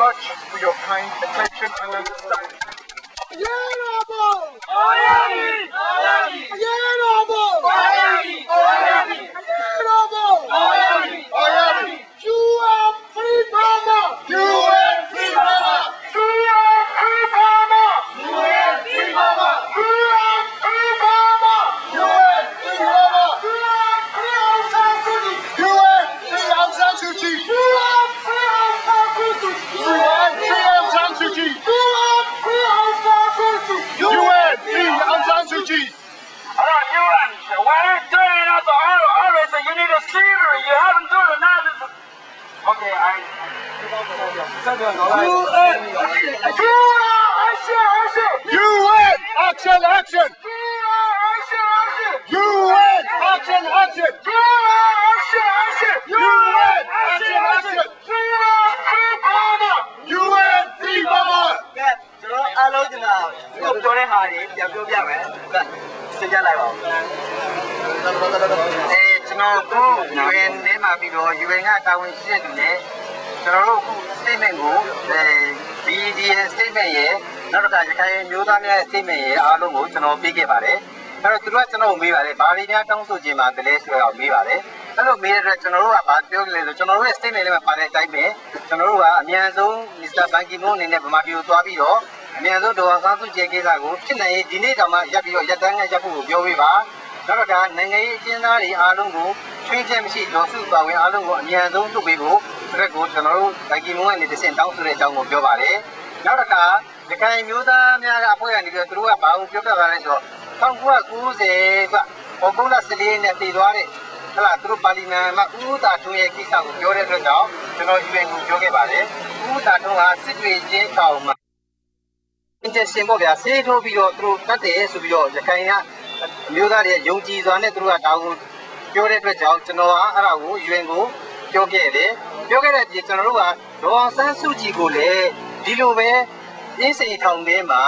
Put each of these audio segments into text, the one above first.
much for your kind attention and understanding. Mr. Ban Ki-moon အနေနဲ့ဗမာပြည်ကိုသွားပြီးတော့အမြန်ဆုံးဒေါ်အောင်ဆန်းစုကြည်ကိစ္စကိုဖြစ်နိုင်ရင်ဒီနေ့တောင်မှရပ်ပြီးတော့ရပ်တန်းနဲ့ရပ်ဖို့ကိုပြောပေးပါနောက်တော့ဒါနိုင်ငံရေးအကျဉ်းသားတွေအားလုံးကိုချွေးချက်မရှိဒေါ်စုပါဝင်အားလုံးကိုအမြန်ဆုံးထုတ်ပေးဖို့အတွက်ကိုကျွန်တော်တို့ Ban Ki-moon ကနေတစ်ဆင့်တောင်းဆိုတဲ့အကြောင်းကိုပြောပါတယ်နောက်တစ်ခါရခိုင်မျိုးသားများကအဖွဲ့ကနေပြီးတော့သူတို့ကဘာလို့ပြောပြတာလဲဆိုတော့1990ကဩဂုတ်လ14ရက်နေ့တည်သွားတဲ့ဟလာသူတို့ပါလီမန်မှာဦးသာထွန်းရဲ့ကိစ္စကိုပြောတဲ့အတွက်ကြောင့်ကျွန်တော် UN ကိုပြောခဲ့ပါတယ်ဦးသာထွန်းကစစ်တွေချင်းတောင်မှာအင်ဂျင်ရှင်ပေါ့ဗျာဆေးထိုးပြီးတော့သူတို့တတ်တယ်ဆိုပြီးတော့ရခိုင်ကအမျိုးသားတွေယုံကြည်စွာနဲ့သူတို့ကတောင်းပြောတဲ့အတွက်ကြောင့်ကျွန်တော်ကအဲ့ဒါကို UN ကိုပြောခဲ့တယ်ပြောခဲ့တဲ့အပြင်ကျွန်တော်တို့ကဒေါ်ဆန်းစုကြည်ကိုလည်းဒီလိုပဲအင်းစိန်ထောင်ထဲမှာ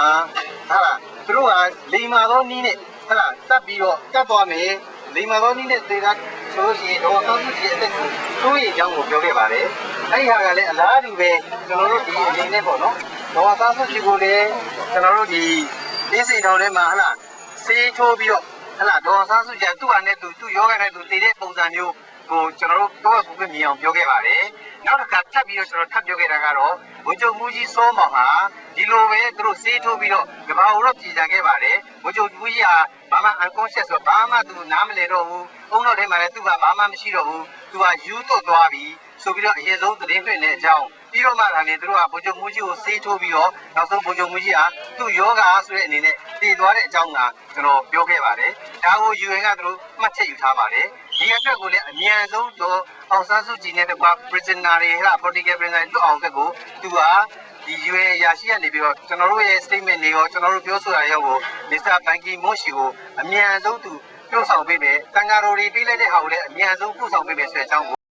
ဟာသူတို့ကလိမ္မာသောနည်းနဲ့ဟာတတ်ပြီးတော့တတ်သွားမယ်လိမ္မာသောနည်းနဲ့သေတာဆိုလို့ရှိရင်ဒေါ်ဆန်းစုကြည်အသက်ကိုသိုးရအကြောင်းကိုပြောခဲ့ပါတယ်အဲ့ဒီဟာကလည်းအလားတူပဲကျွန်တော်တို့ဒီအနေနဲ့ပေါ့နော်ဒေါ်ဆန်းစုကြည်ကိုလည်းကျွန်တော်တို့ဒီအင်းစိန်ထောင်ထဲမှာဟာဆေးထိုးပြီးတော့ဟာဒေါ်ဆန်းစုကြည်သူ့ဟာနဲ့သူ့ယောဂနဲ့သူတည်တဲ့ပုံစံမျိုးကိုကျွန်တော်တို့တော့ဘုကမြင်အောင်ပြောခဲ့ပါတယ်နောက်တစ်ခါထပ်ပြီးတော့ကျွန်တော်ထပ်ပြောခဲ့တာကတော့ဘုံချုပ်မှုကြီးစောမောင်ဟာဒီလိုပဲသူတို့ဆေးထိုးပြီးတော့ကဘာလို့ပြည်ကြခဲ့ပါတယ်ဘုံချုပ်မှုကြီးဟာဘာမှ unconscious ဆိုဘာမှသူနားမလည်တော့ဘူးအုံတော့ထဲမှာလည်းသူကဘာမှမရှိတော့ဘူးသူကယူသွတ်သွားပြီဆိုပြီးတော့အရင်ဆုံးသတင်းလွှင့်တဲ့အကြောင်းပြီးတော့မှလည်းသူတို့ကဘုံချုပ်မှုကြီးကိုဆေးထိုးပြီးတော့နောက်ဆုံးဘုံချုပ်မှုကြီးဟာသူ့ယောဂဆိုတဲ့အနေနဲ့တည်သွားတဲ့အကြောင်းကကျွန်တော်ပြောခဲ့ပါတယ်ဒါကို UN ကသူတို့မှတ်ချက်ယူထားပါတယ်ဒီအတွက်ကိုလည်းအမြန်ဆုံးတော့အောင်ဆန်းစုကြည်နဲ့တကွာ prisoner တွေဟာ political prisoner တွေလွတ်အောင်အတွက်ကိုသူကဒီ UN ရာရှိကနေပြီးတော့ကျွန်တော်တို့ရဲ့ statement တွေရောကျွန်တော်တို့ပြောဆိုတာရောကို Mr. Ban Ki-moon ရှိကိုအမြန်ဆုံးသူပြုဆောင်ပေးမယ်တန်ဃာတော်တွေပေးလိုက်တဲ့ဟာကိုလည်းအမြန်ဆုံးပြုဆောင်ပေးမယ်ဆိုတဲ့အကြောင်းကို